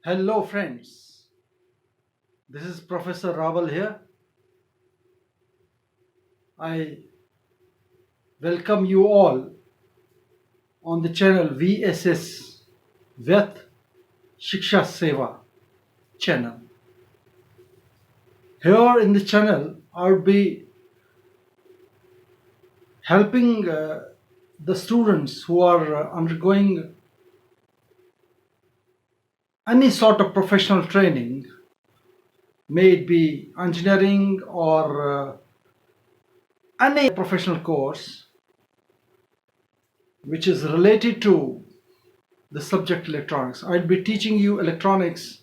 Hello, friends. This is Professor Raval here. I welcome you all on the channel VSS Vyat Shiksha Seva channel. Here in the channel, I'll be helping the students who are undergoing any sort of professional training, may it be engineering or any professional course which is related to the subject electronics. I'll be teaching you electronics,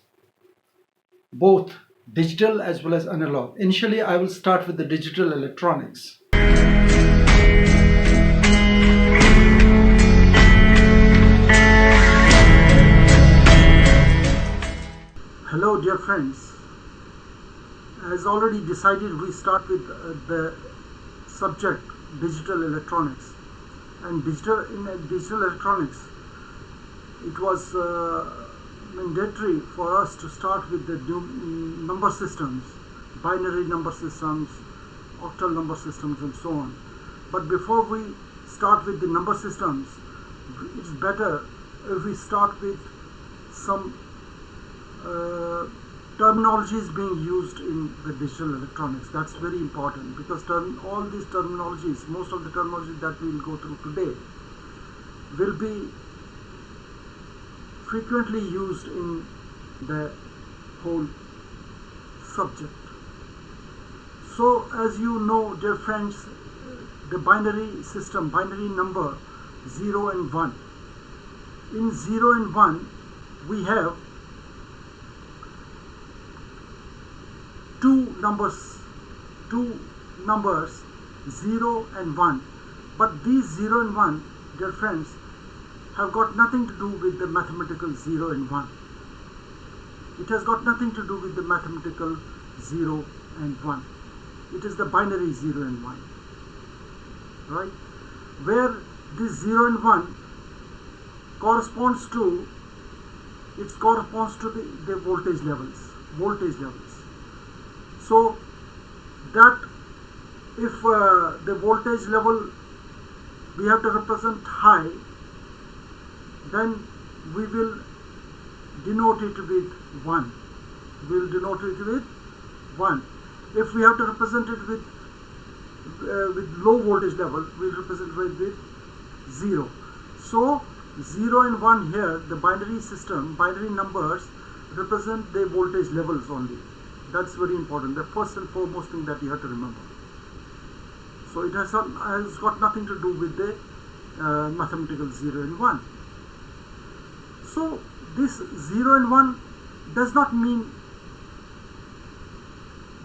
both digital as well as analog. Initially, I will start with the digital electronics. Hello, dear friends. As already decided, we start with the subject digital electronics. And digital electronics, it was mandatory for us to start with the number systems, binary number systems, octal number systems, and so on. But before we start with the number systems, it's better if we start with some terminologies being used in the digital electronics. That's very important because all these terminologies, most of the terminology that we will go through today, will be frequently used in the whole subject. So, as you know, dear friends, the binary system, binary number 0 and 1. In 0 and 1, we have two numbers 0 and 1, but these 0 and 1, dear friends, have got nothing to do with the mathematical 0 and 1. It has got nothing to do with the mathematical 0 and 1. It is the binary 0 and 1, right? Where this 0 and 1 corresponds to, the voltage levels. So that if the voltage level we have to represent high, then we will denote it with 1. If we have to represent it with low voltage level, we will represent it with 0. So 0 and 1 here, the binary system, binary numbers represent the voltage levels only. That's very important, the first and foremost thing that you have to remember. So it has got nothing to do with the mathematical 0 and 1. So this 0 and 1 does not mean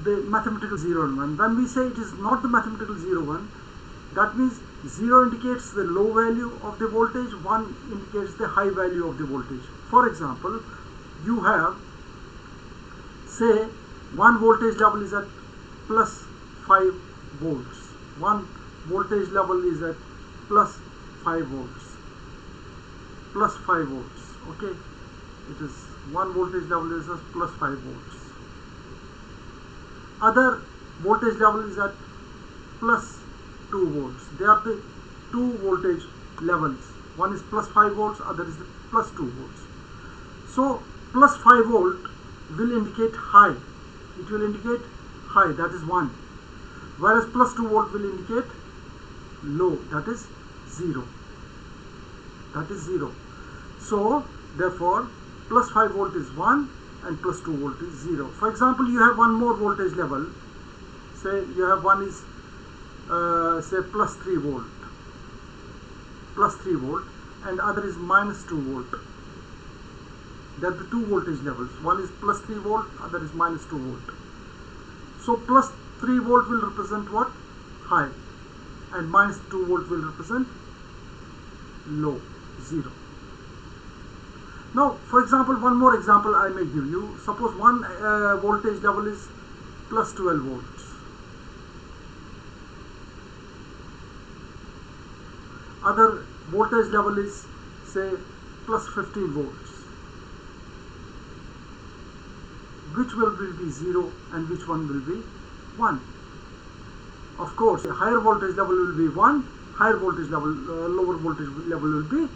the mathematical 0 and 1. When we say it is not the mathematical 0 1, that means 0 indicates the low value of the voltage, 1 indicates the high value of the voltage. For example, you have, say, one voltage level is at plus 5 volts. One voltage level is at plus 5 volts. Plus 5 volts. Okay, it is one voltage level is at plus 5 volts. Other voltage level is at plus 2 volts. They are the two voltage levels. One is plus 5 volts, other is the plus 2 volts. So plus 5 volt will indicate high. It will indicate high, that is 1. Whereas plus 2 volt will indicate low, that is 0. So therefore plus 5 volt is 1 and plus 2 volt is 0. For example, you have one more voltage level. Say you have one is say plus 3 volt, and other is minus 2 volt. They are the two voltage levels. One is plus 3 volt, other is minus 2 volt. So plus 3 volt will represent what? High, and minus 2 volt will represent low, 0. Now, for example, one more example I may give you. Suppose one voltage level is plus 12 volts. Other voltage level is, say, plus 15 volts. which will be 0 and which one will be 1. Of course, a higher voltage level will be 1, higher voltage level, lower voltage level will be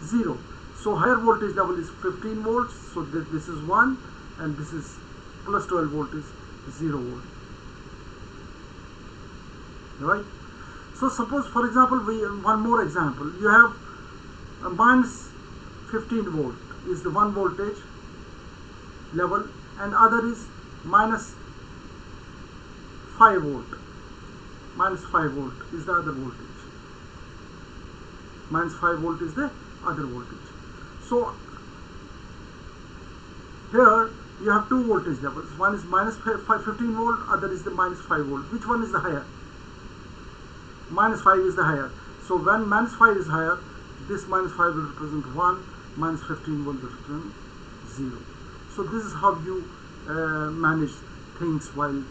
0. So higher voltage level is 15 volts, so this is 1, and this is plus 12 volt is 0 volt. Right? So suppose, for example, one more example. You have a minus 15 volt is the one voltage level, and other is minus 5 volt. Minus 5 volt is the other voltage. Minus 5 volt is the other voltage. So here you have two voltage levels. One is minus 15 volt, other is the minus 5 volt. Which one is the higher? Minus 5 is the higher. So when minus 5 is higher, this minus 5 will represent 1, minus 15 will represent 0. So this is how you manage things while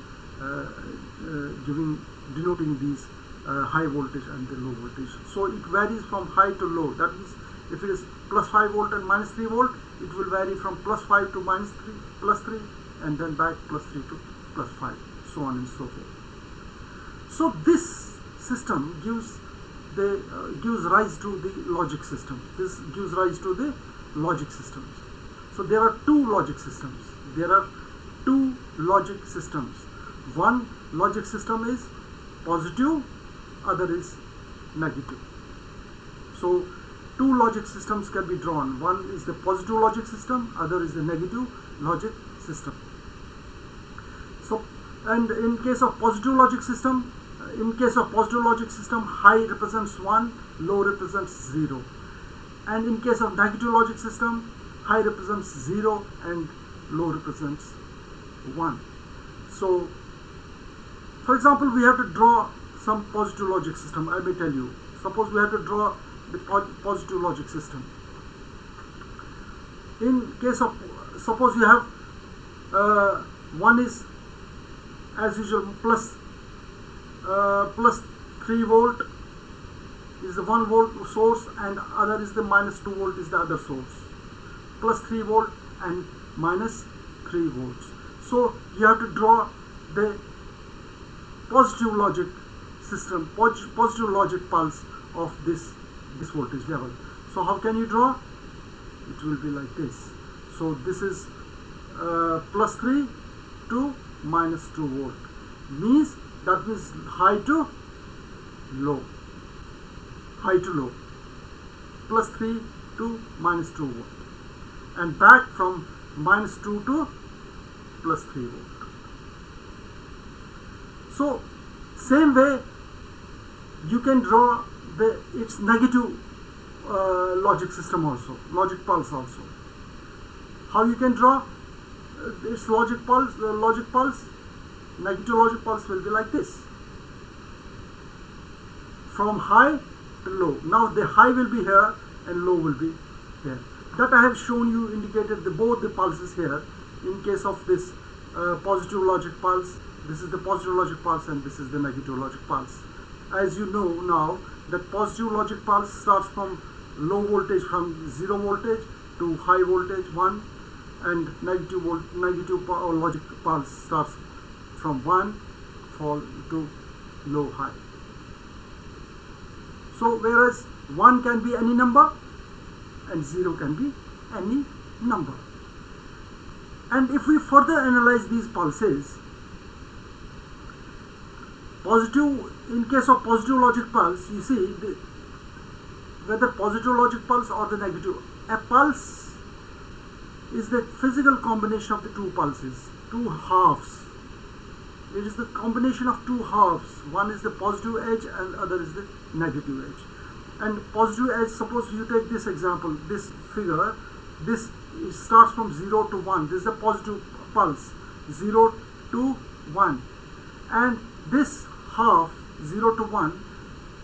denoting these high voltage and the low voltage. So it varies from high to low. That means if it is plus 5 volt and minus 3 volt, it will vary from plus 5 to minus 3, plus 3, and then back plus 3 to plus 5, so on and so forth. So this system gives rise to the logic system. This gives rise to the logic systems. So there are two logic systems. One logic system is positive, other is negative. So two logic systems can be drawn. One is the positive logic system, other is the negative logic system. So, and in case of positive logic system, high represents 1, low represents 0. And in case of negative logic system, high represents 0 and low represents 1. So, for example, we have to draw some positive logic system. I may tell you. Suppose we have to draw the positive logic system. In case of, suppose you have one is as usual plus 3 volt is the 1 volt source, and other is the minus 2 volt is the other source. Plus 3 volt and minus 3 volts. So you have to draw the positive logic system, positive logic pulse of this voltage level. So how can you draw? It will be like this. So this is plus 3 to minus 2 volt. That means high to low. High to low. Plus 3 to minus 2 volt. And back from minus 2 to plus 3 volt. So same way you can draw its negative logic system also, logic pulse also. How you can draw its logic pulse? Negative logic pulse will be like this, from high to low. Now the high will be here and low will be here. That I have shown you, indicated both the pulses here. In case of this positive logic pulse, this is the positive logic pulse and this is the negative logic pulse. As you know now, that positive logic pulse starts from low voltage, from 0 voltage to high voltage 1, and negative logic pulse starts from 1 fall to low high. So whereas 1 can be any number and 0 can be any number. And if we further analyze these pulses, in case of positive logic pulse, you see whether positive logic pulse or the negative. A pulse is the physical combination of the two pulses, two halves. It is the combination of two halves. One is the positive edge and other is the negative edge. And positive edge, suppose you take this example, this figure, this starts from 0 to 1. This is the positive pulse, 0 to 1. And this half, 0 to 1,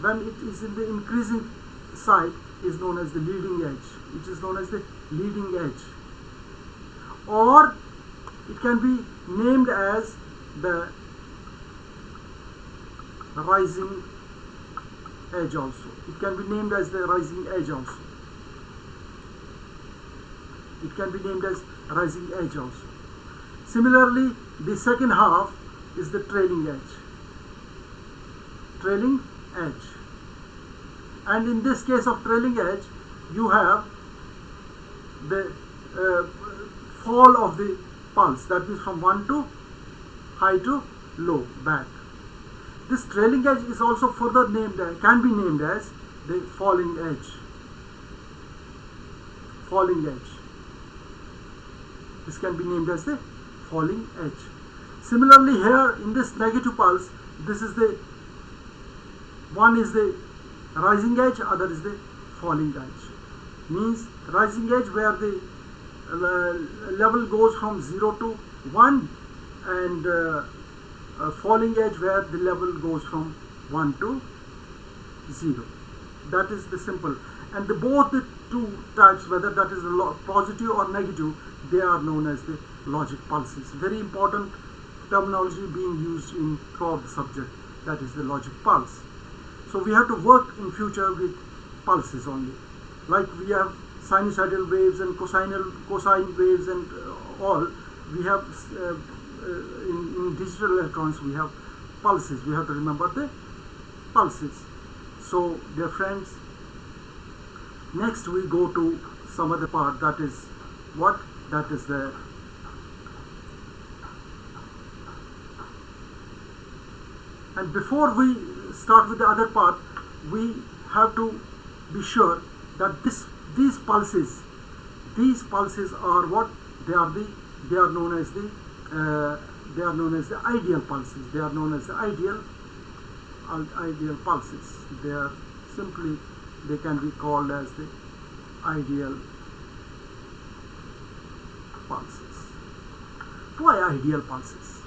when it is in the increasing side, is known as the leading edge. It is known as the leading edge. Or it can be named as the rising edge also. It can be named as the rising edge also. It can be named as rising edge also. Similarly, the second half is the trailing edge. Trailing edge. And in this case of trailing edge, you have the fall of the pulse, that is from 1 to high to low, back. This trailing edge is also further named, can be named as the falling edge. Falling edge. This can be named as the falling edge. Similarly, here in this negative pulse, this is the one is the rising edge, other is the falling edge. Means rising edge where the level goes from 0 to 1, and falling edge where the level goes from 1 to 0. That is the simple. And both the two types, whether that is positive or negative, they are known as the logic pulses. Very important terminology being used in throughout the subject, that is the logic pulse. So we have to work in future with pulses only. Like we have sinusoidal waves and cosine waves and all. We have in digital electronics we have pulses. We have to remember the pulses. So dear friends, next we go to some other part, that is what? That is the and before we start with the other part, we have to be sure that these pulses are what? They are known as the ideal pulses. They are known as the ideal pulses. They can be called as the ideal pulses. Why ideal pulses?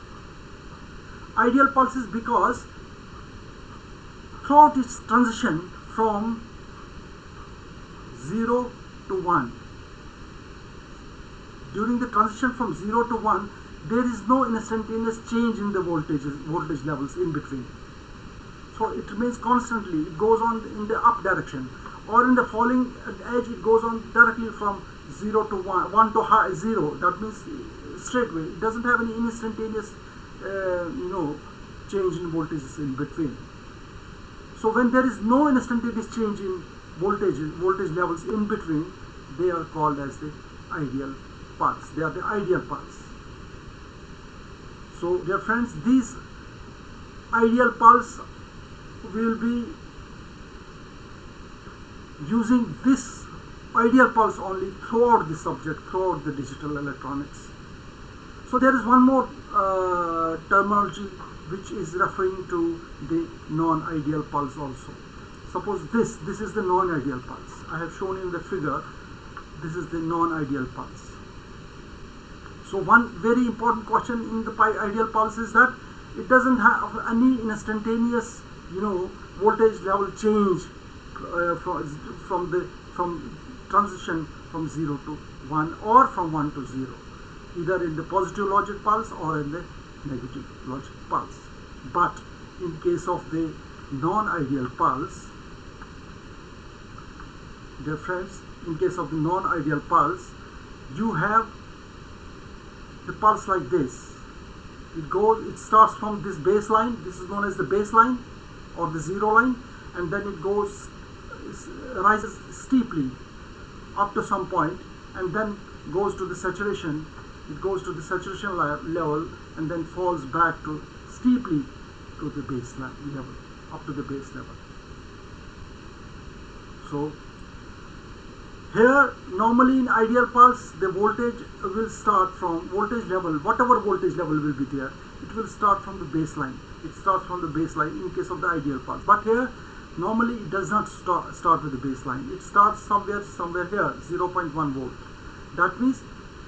Ideal pulses because throughout its transition from 0 to 1, during the transition from 0 to 1, there is no instantaneous change in the voltage levels in between. So it remains constantly. It goes on in the up direction, or in the falling edge it goes on directly from 0 to 1 to high 0. That means straight away. It doesn't have any instantaneous change in voltages in between. So when there is no instantaneous change in voltage levels in between, they are called as the ideal pulse. They are the ideal pulse. So dear friends, these ideal pulse will be using this ideal pulse only throughout the subject, throughout the digital electronics. So there is one more terminology which is referring to the non-ideal pulse also. Suppose this is the non-ideal pulse. I have shown in the figure, this is the non-ideal pulse. So one very important question in the ideal pulse is that it doesn't have any instantaneous voltage level change from transition from 0 to 1 or from 1 to 0, either in the positive logic pulse or in the negative logic pulse. But in case of the non-ideal pulse, dear friends, in case of the non-ideal pulse, you have the pulse like this. It starts from this baseline. This is known as the baseline or the zero line, and then it rises steeply up to some point, and then goes to the saturation. It goes to the saturation level, and then falls back steeply to the baseline level, up to the base level. So here, normally in ideal pulse, the voltage will start from whatever voltage level will be there, it will start from the baseline. It starts from the baseline in case of the ideal pulse. But here, normally it does not start with the baseline. It starts somewhere here, 0.1 volt. That means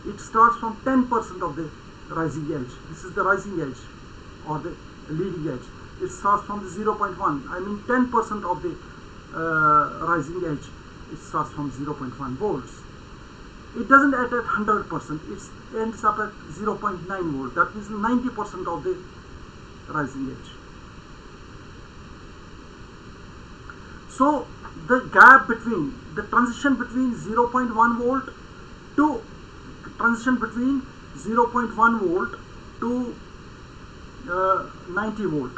it starts from 10% of the rising edge. This is the rising edge or the leading edge. It starts from the 0.1. I mean 10% of the rising edge. It starts from 0.1 volts. It doesn't end at 100%. It ends up at 0.9 volt. That means 90% of the rising edge. So the gap between the transition between 0.1 volt to transition between 0.1 volt to 90 volt,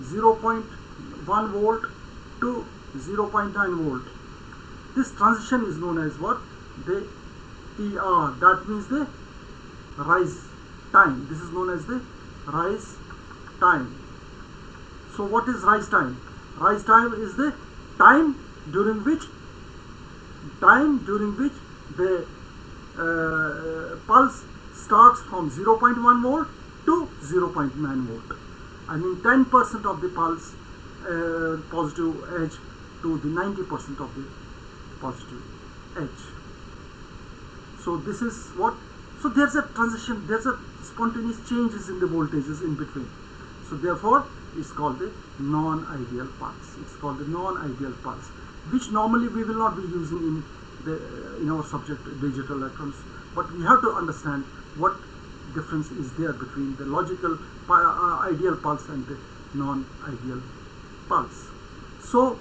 0.1 volt to 0.9 volt. This transition is known as what? The TR. That means the rise time. This is known as the rise time. So what is rise time? Rise time is the time during which the pulse starts from 0.1 volt to 0.9 volt. I mean 10% of the pulse positive edge to the 90% of the positive edge. So this is what, so there's a transition, there's a spontaneous changes in the voltages in between. So therefore it's called the non-ideal pulse. It's called the non-ideal pulse, which normally we will not be using in our subject digital electronics, but we have to understand what difference is there between the logical ideal pulse and the non-ideal pulse. So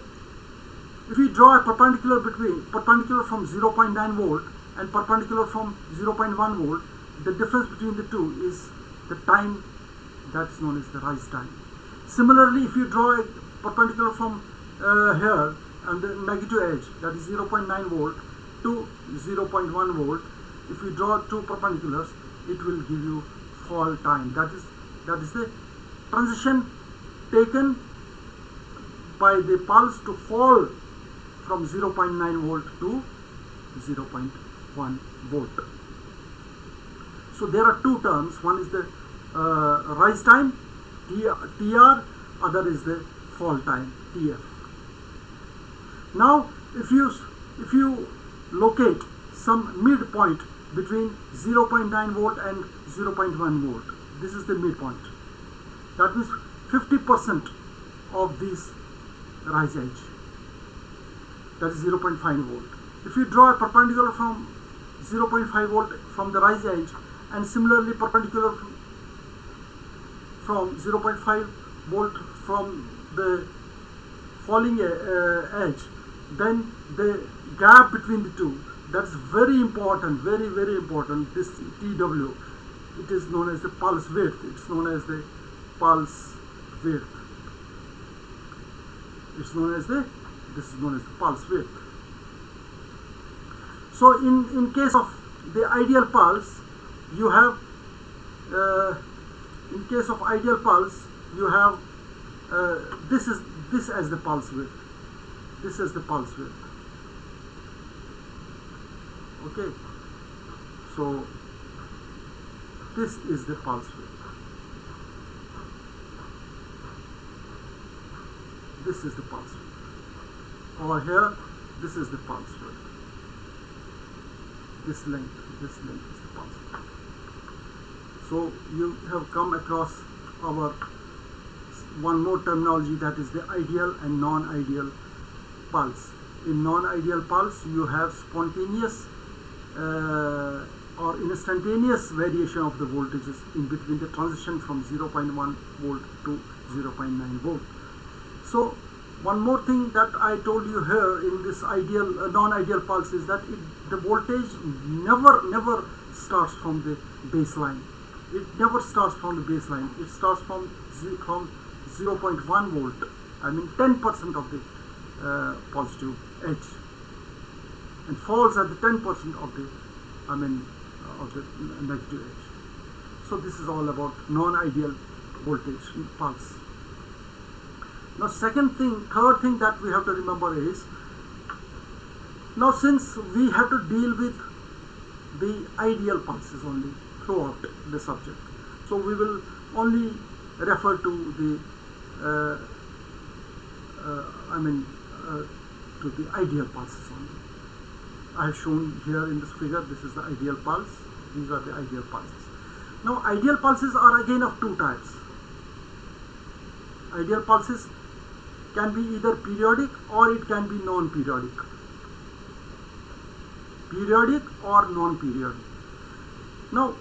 if we draw a perpendicular from 0.9 volt and perpendicular from 0.1 volt, the difference between the two is the time that's known as the rise time. Similarly, if you draw a perpendicular from here and the negative edge, that is 0.9 volt to 0.1 volt, if you draw two perpendiculars, it will give you fall time. That is the transition taken by the pulse to fall from 0.9 volt to 0.1 volt. So there are two terms. One is the rise time, TR, other is the fall time, TF. Now if you locate some midpoint between 0.9 volt and 0.1 volt, this is the midpoint. That means 50% of this rise edge, that is 0.5 volt. If you draw a perpendicular from 0.5 volt from the rise edge and similarly perpendicular from 0.5 volt from the falling edge, then the gap between the two, that's very important, very important. This TW, it is known as the pulse width. It's known as the pulse width. This is known as the pulse width. So in case of the ideal pulse, you have this as the pulse width. This is the pulse width. Okay, so this is the pulse width. This is the pulse width. Over here, this is the pulse width. This length is the pulse width. So you have come across our one more terminology, that is the ideal and non-ideal pulse. In non-ideal pulse, you have spontaneous or instantaneous variation of the voltages in between the transition from 0.1 volt to 0.9 volt. So one more thing that I told you here in this ideal non-ideal pulse is that the voltage never starts from the baseline. It never starts from the baseline. It starts from 0.1 volt. I mean 10% of the positive edge, and falls at the 10% of the of the negative edge. So this is all about non-ideal voltage pulse. Now third thing that we have to remember is, now since we have to deal with the ideal pulses only throughout the subject, so we will only refer to the to the ideal pulses only. I have shown here in this figure, this is the ideal pulse, these are the ideal pulses. Now ideal pulses are again of two types. Ideal pulses can be either periodic or it can be non-periodic. Periodic or non-periodic. Now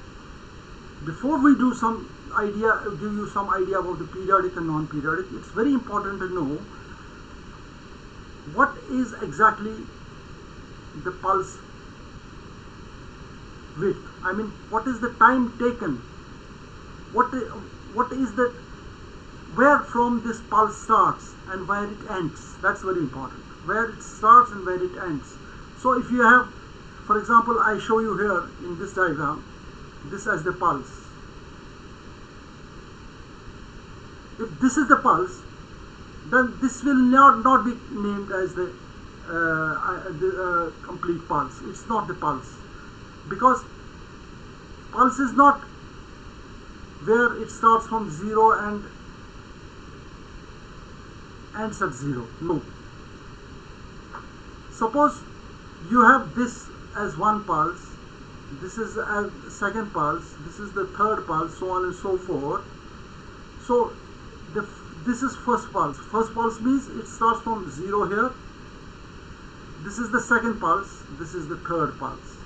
before we do give you some idea about the periodic and non-periodic, it's very important to know what is exactly the pulse width. I mean, what is the time taken? What is the, where from this pulse starts and where it ends? That's very important. Where it starts and where it ends. So if you have, for example, I show you here in this diagram, this as the pulse. If this is the pulse, then this will not be named as the complete pulse. It's not the pulse, because pulse is not where it starts from 0 and ends at 0. No. Suppose you have this as one pulse, this is a second pulse, this is the third pulse, so on and so forth. So this is first pulse. First pulse means it starts from 0 here. This is the second pulse, this is the third pulse.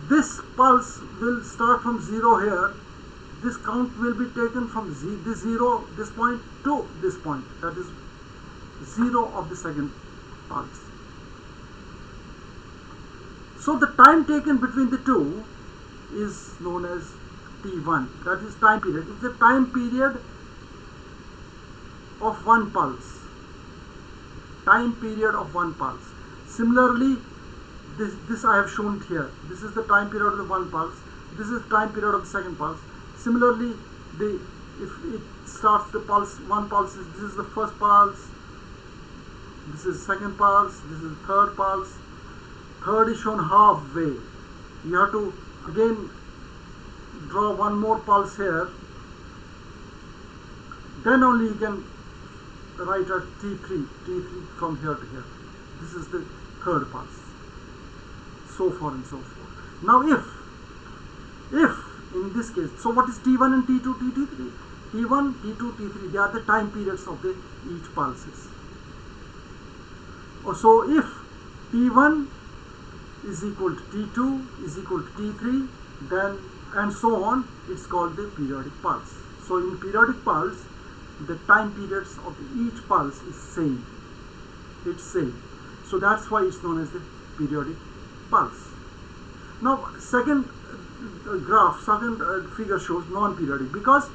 This pulse will start from 0 here. This count will be taken from this 0, this point, to this point. That is 0 of the second pulse. So the time taken between the two is known as T1. That is time period. It's the time period of one pulse. Time period of one pulse. Similarly, this I have shown here. This is the time period of the one pulse. This is the time period of the second pulse. Similarly, if it starts the pulse, one pulse is, this is the first pulse, this is second pulse, this is third pulse. Third is shown halfway. You have to again draw one more pulse here. Then only you can write a T3 from here to here. This is the third pulse. So forth and so forth. Now if in this case, so what is T1 and T2, T3? T1, T2, T3, they are the time periods of the each pulses. So if T1 is equal to T2 is equal to T3, then and so on, it's called the periodic pulse. So in periodic pulse, the time periods of each pulse is same. It's same. So that's why it's known as the periodic pulse. Now second graph, second figure shows non-periodic, because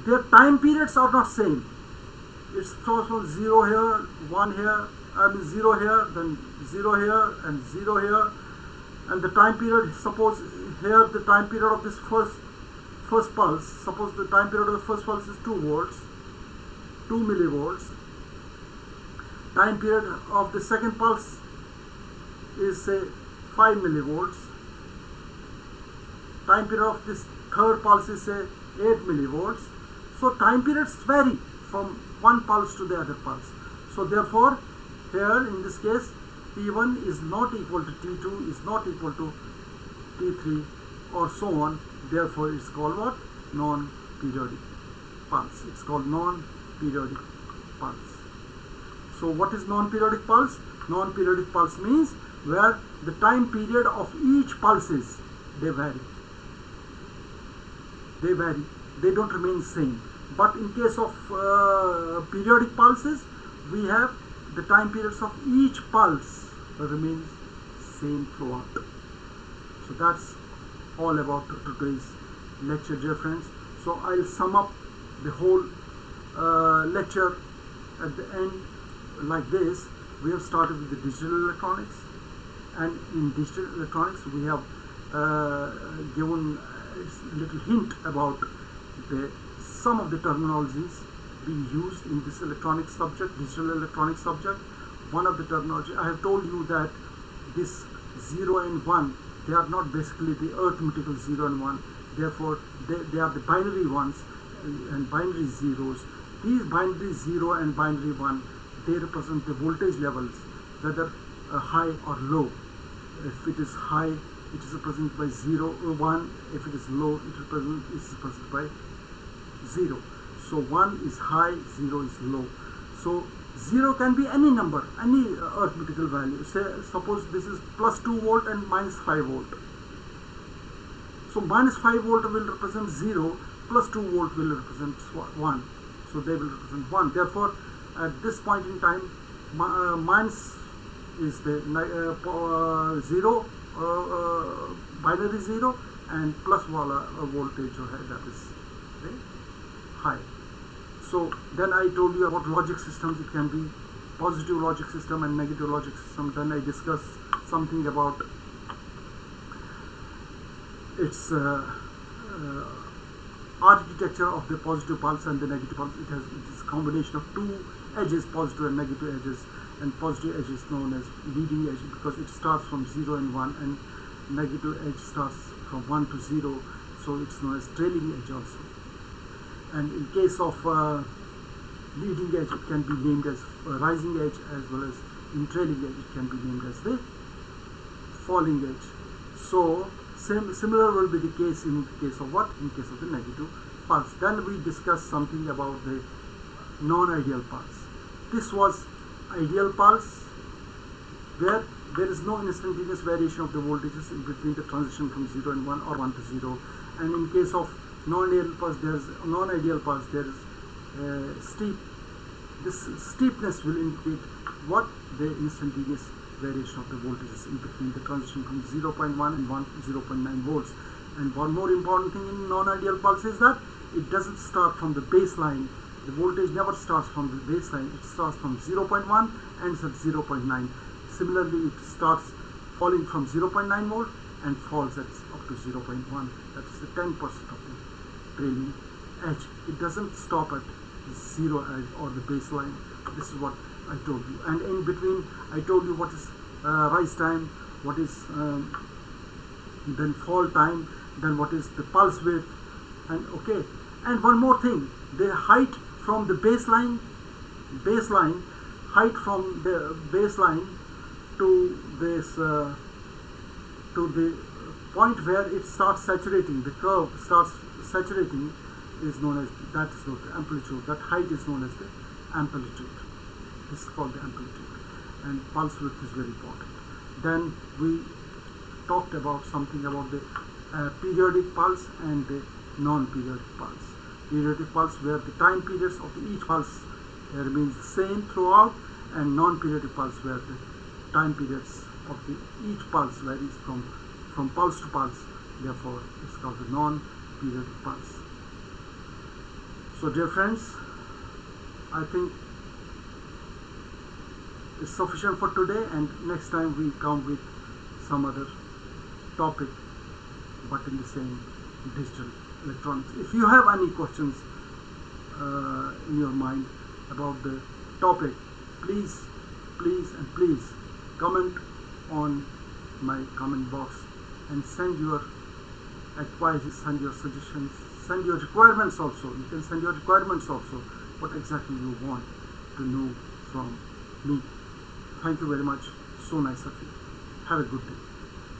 their time periods are not same. It starts from 0 here, 1 here, 0 here, then 0 here, and 0 here. And the time period, suppose here the time period of this first pulse, suppose the time period of the first pulse is 2 volts, 2 millivolts. Time period of the second pulse is say 5 millivolts. Time period of this third pulse is say 8 millivolts. So time periods vary from one pulse to the other pulse. So therefore, here in this case, T1 is not equal to T2, is not equal to T3, or so on. Therefore, it's called what? Non-periodic pulse. It's called non-periodic pulse. So what is non-periodic pulse? Non-periodic pulse means where the time period of each pulses, they vary. They vary. They don't remain same. But in case of periodic pulses, we have the time periods of each pulse remains same throughout. So that's all about today's lecture, dear friends. So I'll sum up the whole lecture at the end like this. We have started with the digital electronics, and in digital electronics we have given a little hint about some of the terminologies being used in this electronic subject, digital electronic subject. One of the terminology, I have told you that this 0 and 1, they are not basically the arithmetical 0 and 1. Therefore, they are the binary ones and binary zeros. These binary 0 and binary 1, they represent the voltage levels, whether high or low. If it is high, it is represented by 0 or 1. If it is low, it is represented by 0. So 1 is high, 0 is low. So 0 can be any number, any arithmetical value. Say, suppose this is plus 2 volt and minus 5 volt. So minus 5 volt will represent 0, plus 2 volt will represent 1. So they will represent 1. Therefore, at this point in time, minus is the 0 binary 0 and plus wala voltage जो है that is very high. So then I told you about logic systems. It can be positive logic system and negative logic system. Then I discussed something about its architecture of the positive pulse and the negative pulse. It is a combination of two edges, positive and negative edges, and positive edge is known as leading edge because it starts from 0 and 1, and negative edge starts from 1 to 0, so it's known as trailing edge also. And in case of leading edge, it can be named as rising edge, as well as in trailing edge it can be named as the falling edge. So similar will be the case in case of what? In case of the negative pulse. Then we discussed something about the non-ideal pulse. This was ideal pulse, where there is no instantaneous variation of the voltages in between the transition from 0 and 1 or 1 to 0. And in case of non-ideal pulse, there is non-ideal pulse, there is steep. This steepness will indicate what? The instantaneous variation of the voltages in between the transition from 0.1 and 0.9 volts. And one more important thing in non-ideal pulse is that it doesn't start from the baseline. The voltage never starts from the baseline. It starts from 0.1 and ends at 0.9. Similarly, it starts falling from 0.9 volt and falls at up to 0.1. That is the 10% of the trailing edge. It doesn't stop at the zero edge or the baseline. This is what I told you. And in between, I told you what is rise time, what is then fall time, then what is the pulse width, and okay. And one more thing, the height from the baseline height from the baseline to this to the point where it starts saturating, the curve starts saturating, is known as, that is not the amplitude. That height is known as the amplitude. This is called the amplitude, and pulse width is very important. Then we talked about something about the periodic pulse and the non-periodic pulse. Periodic pulse, where the time periods of each pulse remains the same throughout, and non-periodic pulse, where the time periods of each pulse varies from pulse to pulse. Therefore, it's called the non-periodic pulse. So, dear friends, I think it's sufficient for today, and next time we come with some other topic, but in the same digital electronics. If you have any questions in your mind about the topic, please comment on my comment box and send your advices, send your suggestions, send your requirements also. You can send your requirements also, what exactly you want to know from me. Thank you very much. So nice of you. Have a good day.